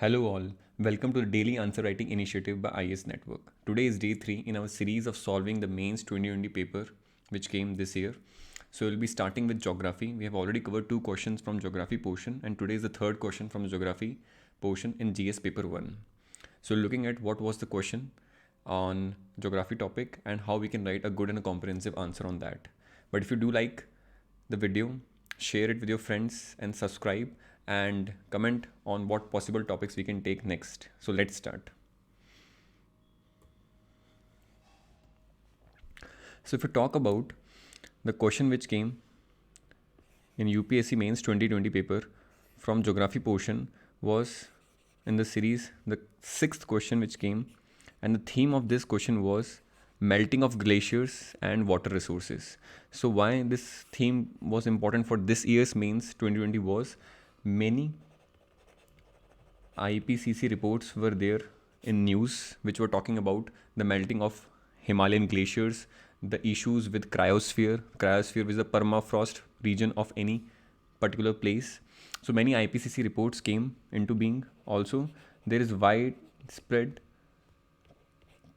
Hello all, welcome to the Daily Answer Writing Initiative by IS Network. Today is day 3 in our series of solving the mains 2020 paper which came this year. So we'll be starting with geography. We have already covered 2 questions from geography portion and today is the third question from the geography portion in GS paper 1. So looking at what was the question on geography topic and how we can write a good and a comprehensive answer on that. But if you do like the video, share it with your friends and subscribe and comment on what possible topics we can take next. So let's start. So if you talk about the question which came in UPSC mains 2020 paper from geography portion was in the series the 6th question which came, and the theme of this question was melting of glaciers and water resources. So why this theme was important for this year's mains 2020 was many IPCC reports were there in news which were talking about the melting of Himalayan glaciers, the issues with cryosphere which is the permafrost region of any particular place. So many IPCC reports came into being. Also, there is widespread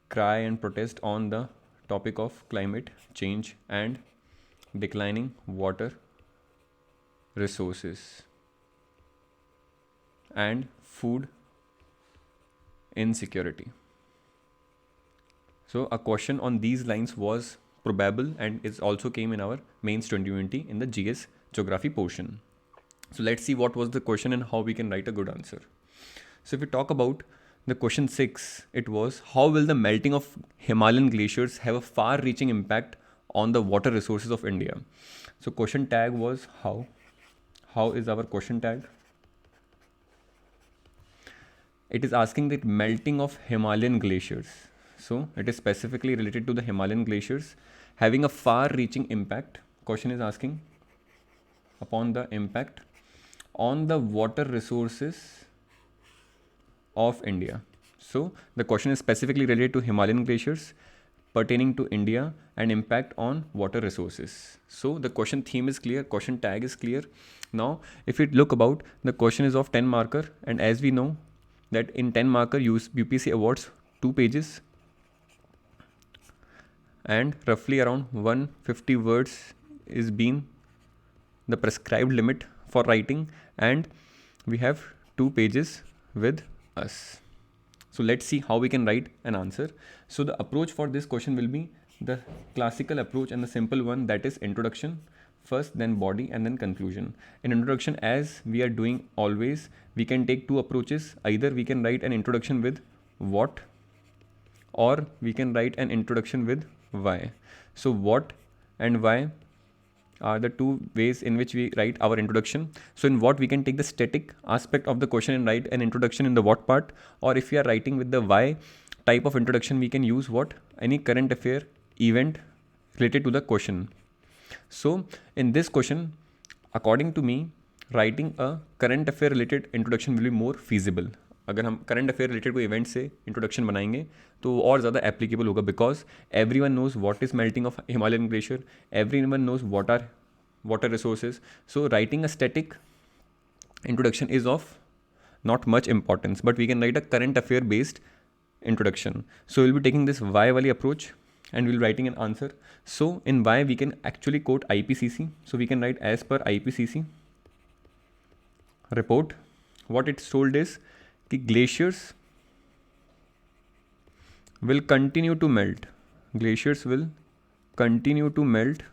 cry and protest on the topic of climate change and declining water resources and food insecurity. So a question on these lines was probable and it also came in our mains 2020 in the GS geography portion. So let's see what was the question and how we can write a good answer. So if we talk about the question 6, it was how will the melting of Himalayan glaciers have a far reaching impact on the water resources of India? So question tag was how. How is our question tag? It is asking the melting of Himalayan glaciers. So it is specifically related to the Himalayan glaciers having a far reaching impact. Question is asking upon the impact on the water resources of India. So the question is specifically related to Himalayan glaciers pertaining to India and impact on water resources. So the question theme is clear, question tag is clear. Now if we look about, the question is of 10 marker, and as we know that in 10 marker UPSC awards 2 pages and roughly around 150 words is being the prescribed limit for writing, and we have 2 pages with us. So let's see how we can write an answer. So the approach for this question will be the classical approach and the simple one, that is introduction first, then body, and then conclusion. In introduction, as we are doing always, we can take 2 approaches. Either we can write an introduction with what, or we can write an introduction with why. So what and why are the 2 ways in which we write our introduction. So in what, we can take the static aspect of the question and write an introduction in the what part, or if we are writing with the why type of introduction, we can use what, any current affair event related to the question. So in this question, according to me, writing a current affair related introduction will be more feasible. अगर हम current affair related कोई event से introduction बनाएंगे तो वो और ज़्यादा applicable होगा, because everyone knows what is melting of Himalayan glacier, everyone knows what are water resources. So writing a static introduction is of not much importance, but we can write a current affair based introduction. So we'll be taking this why wali approach and we'll be writing an answer. So in why, we can actually quote IPCC. So we can write as per IPCC report, what it's told is कि glaciers will continue to melt. Glaciers will continue to melt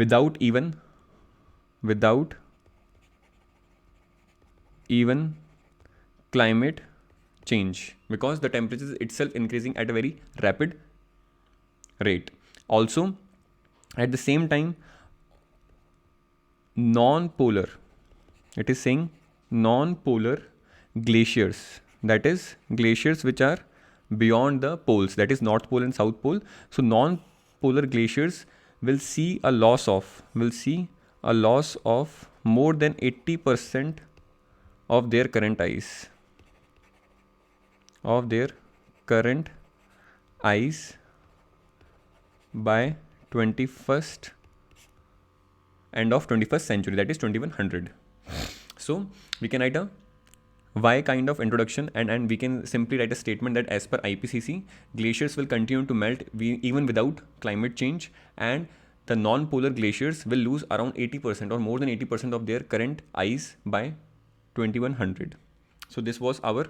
without even climate change, because the temperature is itself increasing at a very rapid rate. Also, at the same time, non-polar, it is saying non-polar glaciers, that is glaciers which are beyond the poles, that is North Pole and South Pole. So non-polar glaciers will see a loss of more than 80% of their current ice, by 21st end of 21st century, that is 2100. So we can write a Y kind of introduction, and we can simply write a statement that as per IPCC, glaciers will continue to melt even without climate change, and the non-polar glaciers will lose around 80% or more than 80% of their current ice by 2100. So this was our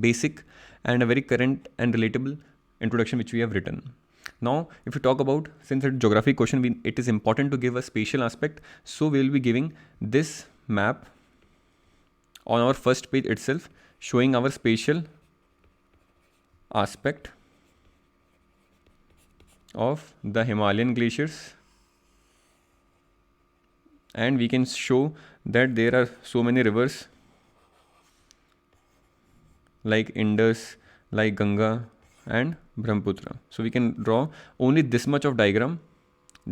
basic and a very current and relatable introduction which we have written. Now if you talk about, since it's a geography question, it is important to give a spatial aspect, so we will be giving this map on our first page itself, showing our spatial aspect of the Himalayan glaciers, and we can show that there are so many rivers like Indus, like Ganga and Brahmaputra. So we can draw only this much of diagram,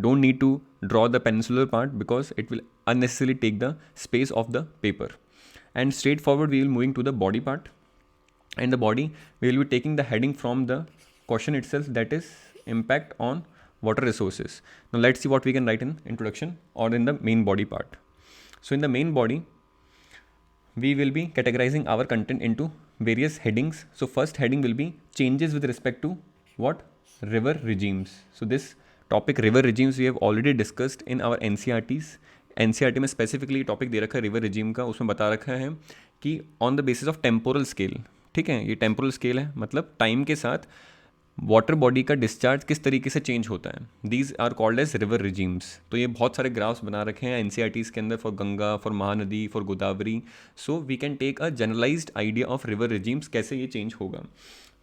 don't need to draw the peninsular part because it will unnecessarily take the space of the paper. And straightforward we will moving to the body part, and the body we will be taking the heading from the question itself, that is impact on water resources. Now let's see what we can write in introduction or in the main body part. So in the main body we will be categorizing our content into various headings. So first heading will be changes with respect to what? River regimes. So this topic river regimes we have already discussed in our NCERTs. NCERT में specifically topic दे रखा है river regime का, उसमें बता रखा है कि on the basis of temporal scale, ठीक है, ये टेम्पोरल स्केल है, मतलब टाइम के साथ वाटर बॉडी का डिस्चार्ज किस तरीके से चेंज होता है, these are called as river regimes. तो ये बहुत सारे ग्राफ्स बना रखे हैं NCERTs के अंदर for Ganga, for Mahanadi, for Godavari. So we can take a generalised idea of river regimes, कैसे ये चेंज होगा.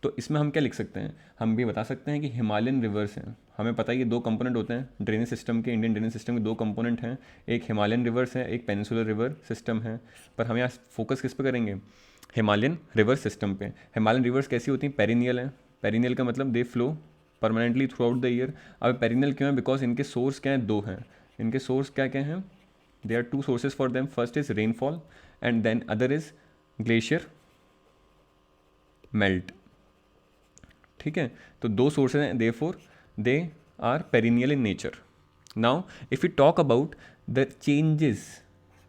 तो इसमें हम क्या लिख सकते हैं, हम भी बता सकते हैं कि हिमालयन रिवर्स हैं, हमें पता है ये दो कंपोनेंट होते हैं ड्रेनेज सिस्टम के, इंडियन ड्रेनेज सिस्टम के दो कंपोनेंट हैं, एक हिमालयन रिवर्स है, एक पेनिनसुलर रिवर सिस्टम है. पर हम यहाँ फोकस किस पे करेंगे, हिमालयन रिवर सिस्टम पे. हिमालयन रिवर्स कैसी होती हैं, पेरिनियल है. पेरिनियल का मतलब they flow permanently throughout the year. अब पेरिनियल क्यों है, बिकॉज इनके सोर्स क्या हैं, दो हैं. इनके सोर्स क्या क्या हैं, they are two sources for them. First is rainfall and then other is glacier melt. ठीक है, तो दो सोर्सेज हैं, therefore they are perennial in nature. Now if you talk about the changes,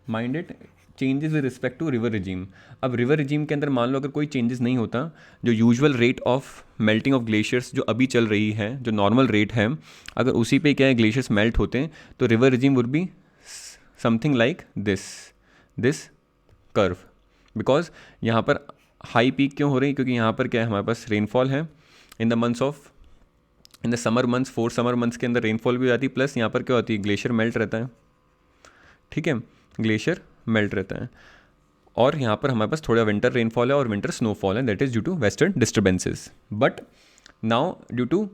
mind it, changes with respect to river regime. अब river regime के अंदर मान लो अगर कोई चेंजेस नहीं होता, जो usual rate of melting of glaciers जो अभी चल रही है, जो नॉर्मल रेट है, अगर उसी पे क्या है ग्लेशियर्स मेल्ट होते हैं, तो river regime would be something like this curve. Because यहाँ पर हाई पीक क्यों हो रही है, क्योंकि यहाँ पर क्या है, हमारे पास रेनफॉल है in the summer months, 4 summer months के अंदर रेनफॉल भी हो जाती है, प्लस यहाँ पर क्या होती है, ग्लेशियर मेल्ट रहता है. ठीक है, ग्लेशियर मेल्ट रहता है. और यहाँ पर हमारे पास थोड़ा विंटर रेनफॉल है और विंटर स्नोफॉल है, that is due to western disturbances. But now due to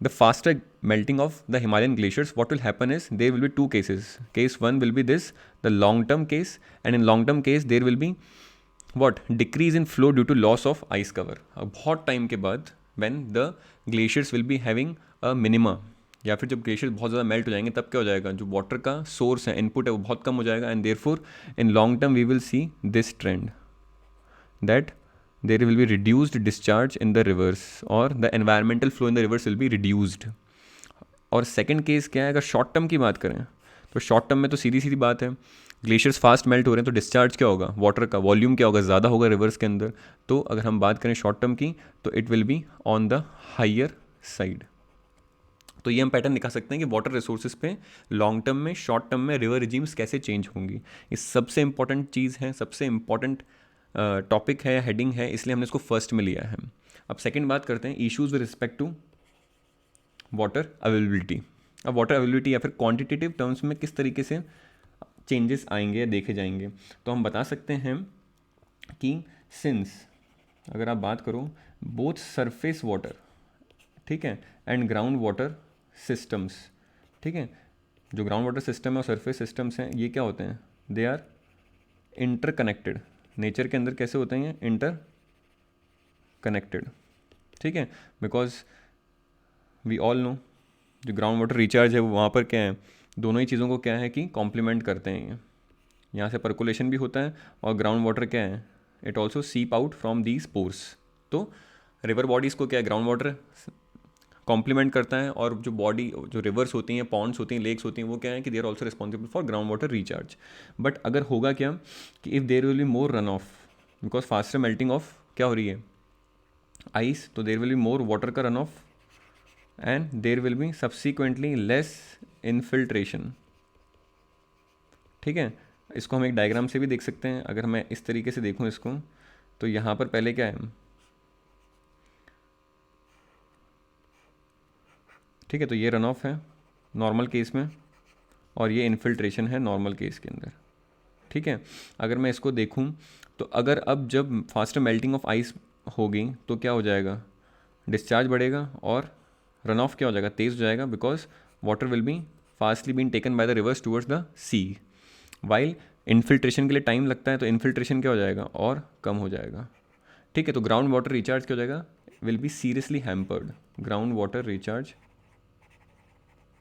the faster melting of the Himalayan glaciers, what will happen is there will be two cases. Case 1 will be this, the long term case, and in long term case there will be what, decrease in flow due to loss of ice cover. अब बहुत time के बाद when the glaciers will be having a minima, या फिर जब glaciers बहुत ज़्यादा melt हो जाएंगे तब क्या हो जाएगा, जो वाटर का सोर्स है, इनपुट है, वो बहुत कम हो जाएगा. And therefore in long term we will see this trend that there will be reduced discharge in the rivers और the environmental flow in the rivers will be reduced. और सेकेंड केस क्या है, अगर शॉर्ट टर्म की बात करें तो short term में तो सीधी सीधी बात है, ग्लेशियर्स फास्ट मेल्ट हो रहे हैं तो डिस्चार्ज क्या होगा, वाटर का वॉल्यूम क्या होगा, ज़्यादा होगा रिवर्स के अंदर. तो अगर हम बात करें शॉर्ट टर्म की तो it will be on the higher side. तो ये हम पैटर्न दिखा सकते हैं कि वाटर रिसोर्सेज पे लॉन्ग टर्म में, शॉर्ट टर्म में रिवर रिजीम्स कैसे चेंज होंगी. ये सबसे इंपॉर्टेंट चीज़ है, सबसे इंपॉर्टेंट टॉपिक है, हेडिंग है, इसलिए हमने इसको फर्स्ट में लिया है. अब सेकेंड बात करते हैं issues with respect to water availability. अब वाटर अवेलेबिलिटी या फिर क्वांटिटेटिव टर्म्स में किस तरीके से चेंजेस आएंगे या देखे जाएंगे. तो हम बता सकते हैं कि सिंस अगर आप बात करो बोथ सरफेस वाटर, ठीक है, एंड ग्राउंड वाटर सिस्टम्स, ठीक है, जो ग्राउंड वाटर सिस्टम है और सरफेस सिस्टम्स हैं, ये क्या होते हैं, they are interconnected. Nature के अंदर कैसे होते हैं, इंटर कनेक्टेड. ठीक है, बिकॉज वी ऑल नो जो ग्राउंड वाटर रिचार्ज है वो वहाँ पर क्या है, दोनों ही चीज़ों को क्या है कि कॉम्प्लीमेंट करते हैं. यहाँ से पर्कुलेशन भी होता है और ग्राउंड वाटर क्या है, इट ऑल्सो सीप आउट फ्रॉम दीज पोर्स. तो रिवर बॉडीज़ को क्या है, ग्राउंड वाटर कॉम्प्लीमेंट करता है, और जो बॉडी जो रिवर्स होती हैं, पॉन्ड्स होती हैं, लेक्स होती हैं, वो क्या है कि they are also responsible for ground water recharge. But अगर होगा क्या कि if there will be more run off, because faster melting of क्या हो रही है आइस, तो there will be more water का run off and there will be subsequently less infiltration. ठीक है, इसको हम एक डायग्राम से भी देख सकते हैं. अगर मैं इस तरीके से देखूं इसको, तो यहाँ पर पहले क्या है, ठीक है, तो ये रन ऑफ है नॉर्मल केस में, और ये इन्फिल्ट्रेशन है नॉर्मल केस के अंदर. ठीक है, अगर मैं इसको देखूं, तो अगर अब जब फास्टर मेल्टिंग ऑफ आइस होगी तो क्या हो जाएगा, डिस्चार्ज बढ़ेगा और रन ऑफ क्या हो जाएगा, तेज़ हो जाएगा, because water will be fastly been taken by the rivers towards the sea. While infiltration के लिए टाइम लगता है, तो इन्फिल्ट्रेशन क्या हो जाएगा और कम हो जाएगा. ठीक है, तो ग्राउंड वाटर रिचार्ज क्या हो जाएगा, will be seriously hampered. Ground water recharge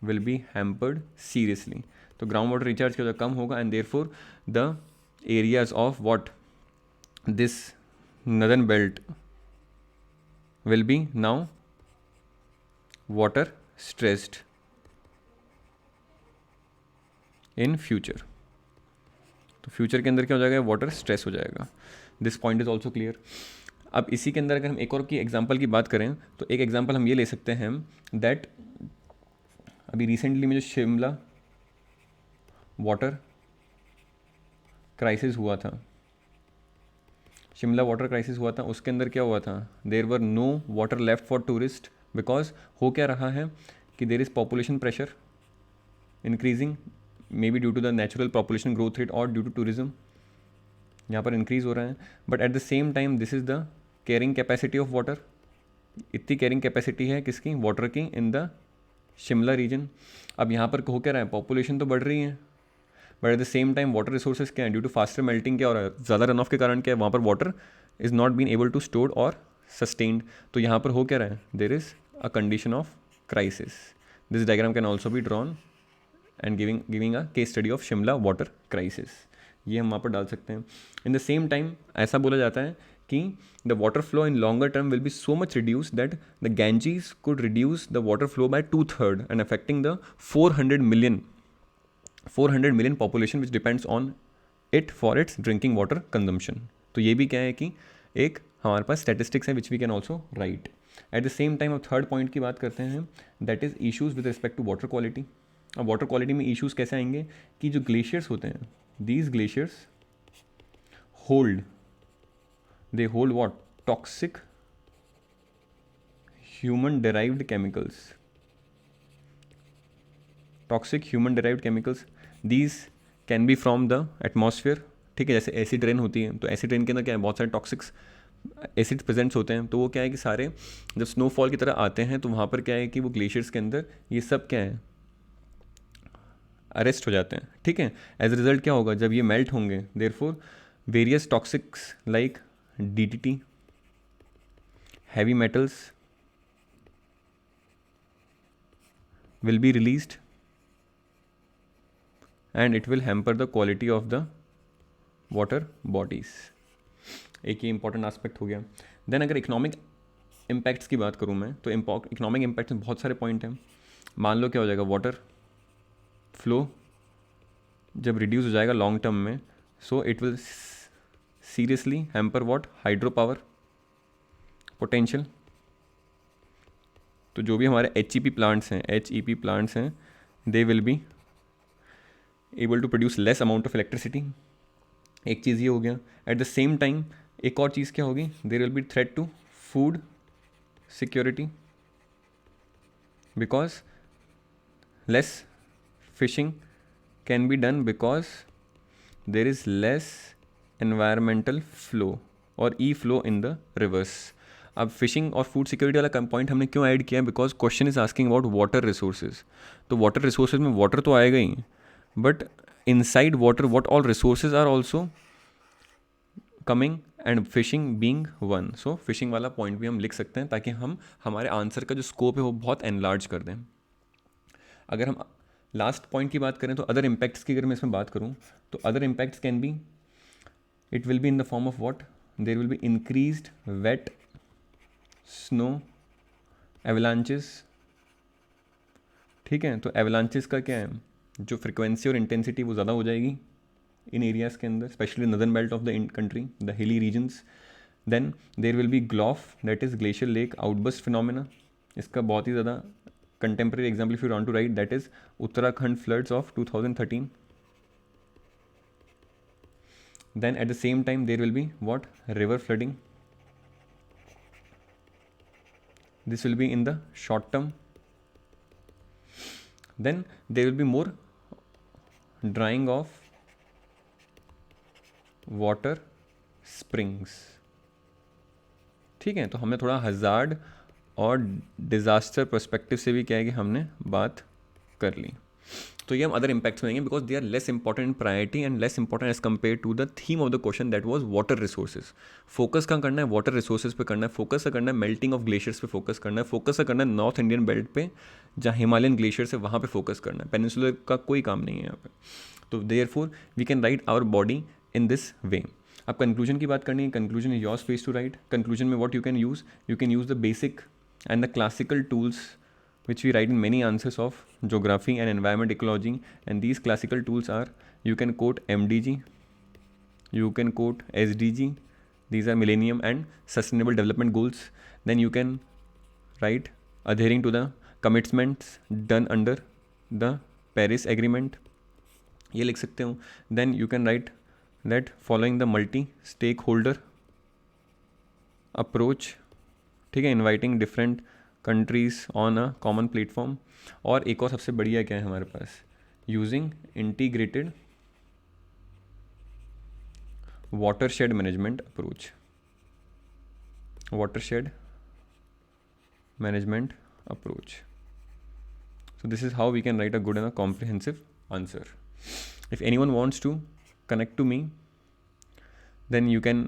will be hampered seriously. तो ग्राउंड वाटर रिचार्ज क्या हो जाएगा, कम होगा, and therefore the areas of what this northern belt will be now water stressed in future. तो future के अंदर क्या हो जाएगा, वाटर स्ट्रेस हो जाएगा. This point is also clear. अब इसी के अंदर अगर हम एक और की एग्जाम्पल की बात करें, तो एक एग्जाम्पल हम ये ले सकते हैं दैट अभी रिसेंटली में जो शिमला वाटर क्राइसिस हुआ था, शिमला वाटर क्राइसिस हुआ था, उसके अंदर क्या हुआ था, there were no water left for tourist. Because हो क्या रहा है कि there is population pressure increasing, maybe due to the natural population growth rate और ड्यू टू टूरिज्म, यहाँ पर इंक्रीज़ हो रहा है. But at the same time this is the carrying capacity of water. इतनी कैरिंग कैपेसिटी है किसकी, water की, इन द शिमला रीजन. अब यहाँ पर हो क्या रहा है, पॉपुलेशन तो बढ़ रही है, but at the same time water resources क्या है, ड्यू टू फास्टर मेल्टिंग क्या हो रहा है, ज़्यादा रन ऑफ के कारण क्या है, वहाँ पर water is not been able to store और सस्टेन्ड. तो यहाँ पर हो क्या रहा है, there is a condition of crisis. This diagram can also be drawn and giving a case study of Shimla water crisis. ये हम वहाँ पर डाल सकते हैं. इन द सेम टाइम ऐसा बोला जाता है कि the water flow in longer term will be so much reduce that the Ganges could reduce the water flow bye 2/3 and affecting the 400 million population which depends on it for its drinking water consumption. तो ये भी क्या है कि एक हमारे पास statistics है which we can also write. At the same time अब थर्ड पॉइंट की बात करते हैं, that is issues with respect to water quality. अब वाटर क्वालिटी में इश्यूज़ कैसे आएंगे कि जो ग्लेशियर्स होते हैं, these glaciers hold what toxic human derived chemicals. These can be from the atmosphere. ठीक है, जैसे एसिड रेन होती है, तो एसिड रेन के अंदर क्या है, बहुत सारे टॉक्सिक्स एसिड प्रेजेंट्स होते हैं. तो वो क्या है कि सारे जब स्नोफॉल की तरह आते हैं, तो वहाँ पर क्या है कि वो ग्लेशियर्स के अंदर ये सब क्या है, अरेस्ट हो जाते हैं. ठीक है, एज ए रिजल्ट क्या होगा, जब ये मेल्ट होंगे, therefore various toxics like DDT, heavy metals will be released and it will hamper the quality of the water bodies. एक ये इंपॉर्टेंट एस्पेक्ट हो गया. देन अगर इकोनॉमिक इम्पैक्ट्स की बात करूँ मैं, तो इकोनॉमिक इम्पैक्ट में बहुत सारे पॉइंट हैं. मान लो क्या हो जाएगा, वाटर फ्लो जब रिड्यूस हो जाएगा लॉन्ग टर्म में, so it will seriously hamper what, hydro power potential. तो जो भी हमारे HEP प्लांट्स हैं they will be able to produce less amount of electricity. एक चीज़ ये हो गया. एट द सेम टाइम एक और चीज़ क्या होगी, there will be threat to food security, because less fishing can be done because there is less environmental flow और e flow in the rivers. अब फिशिंग और फूड सिक्योरिटी वाला point हमने क्यों ऐड किया है, because question is asking about water resources. तो water resources में वाटर तो आएगा ही, but inside water what all resources are also coming and fishing being one. So fishing वाला पॉइंट भी हम लिख सकते हैं ताकि हम हमारे आंसर का जो स्कोप है वो बहुत एनलार्ज कर दें. अगर हम लास्ट पॉइंट की बात करें, तो अदर इम्पैक्ट्स की अगर मैं इसमें बात करूँ, तो other impacts can be, it will be in the form of what, there will be increased wet snow avalanches ठीक है, तो एवलांचेस का क्या है, जो फ्रिक्वेंसी और इंटेंसिटी वो ज़्यादा हो जाएगी इन एरियाज़ के अंदर, specially northern belt of the country, the hilly regions. Then there will be GLOF, that is glacier lake outburst phenomena. इसका बहुत ही ज़्यादा contemporary example if you want to write, that is Uttarakhand floods of 2013. Then at the same time there will be what, river flooding. This will be in the short term. Then there will be more drying of water springs. ठीक है, तो हमने थोड़ा hazard और disaster perspective से भी क्या है कि हमने बात कर ली. तो ये हम अदर इम्पैक्ट्स होंगे because they are less important in priority and less important as compare to the theme of the question that was water resources. Focus कहाँ करना है, वाटर रिसोर्सेज पे करना है, फोकस करना है मेल्टिंग ऑफ ग्लेशियर्स पे फोकस करना है, फोकस करना है नॉर्थ इंडियन बेल्ट पे जहाँ हिमालयन ग्लेशियर्स है वहाँ पे फोकस करना है. पेनिनसुलर का कोई काम नहीं है यहाँ पे. तो therefore we can write our body in this way. अब कंक्लूजन की बात करनी है, conclusion is your space to write. Conclusion में what you can use the basic and the classical tools which we write in many answers of geography and environment ecology, and these classical tools are, you can quote MDG, you can quote SDG, these are millennium and sustainable development goals. Then you can write adhering to the commitments done under the Paris agreement, ये लिख सकते हो. Then you can write that following the multi stakeholder approach, ठीक है, inviting different countries on a common platform. और एक और सबसे बढ़िया क्या है हमारे पास, using integrated watershed management approach. watershed management approach. So this is how we can write a good and a comprehensive answer. If anyone wants to connect to me, then you can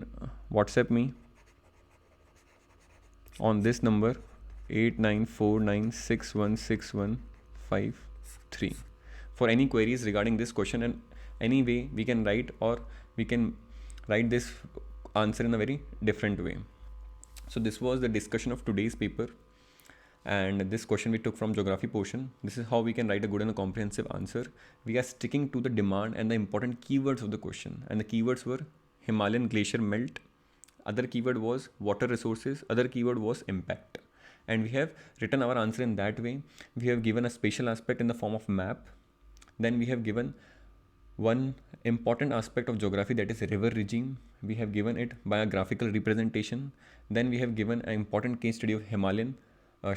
WhatsApp me on this number 8949616153 for any queries regarding this question, and any way we can write, or we can write this answer in a very different way. So this was the discussion of today's paper, and this question we took from geography portion. This is how we can write a good and a comprehensive answer. We are sticking to the demand and the important keywords of the question, and the keywords were Himalayan glacier melt, other keyword was water resources, other keyword was impact, and we have written our answer in that way. We have given a spatial aspect in the form of map. Then we have given one important aspect of geography, that is river regime. We have given it by a graphical representation. Then we have given an important case study of Himalayan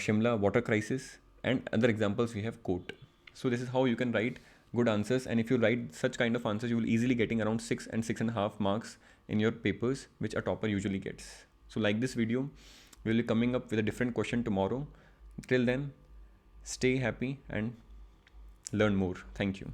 Shimla water crisis, and other examples we have quote. So this is how you can write good answers, and if you write such kind of answers, you will easily getting around 6 and 6.5 marks in your papers, which a topper usually gets. So like this video, we will be coming up with a different question tomorrow. Till then, stay happy and learn more. Thank you.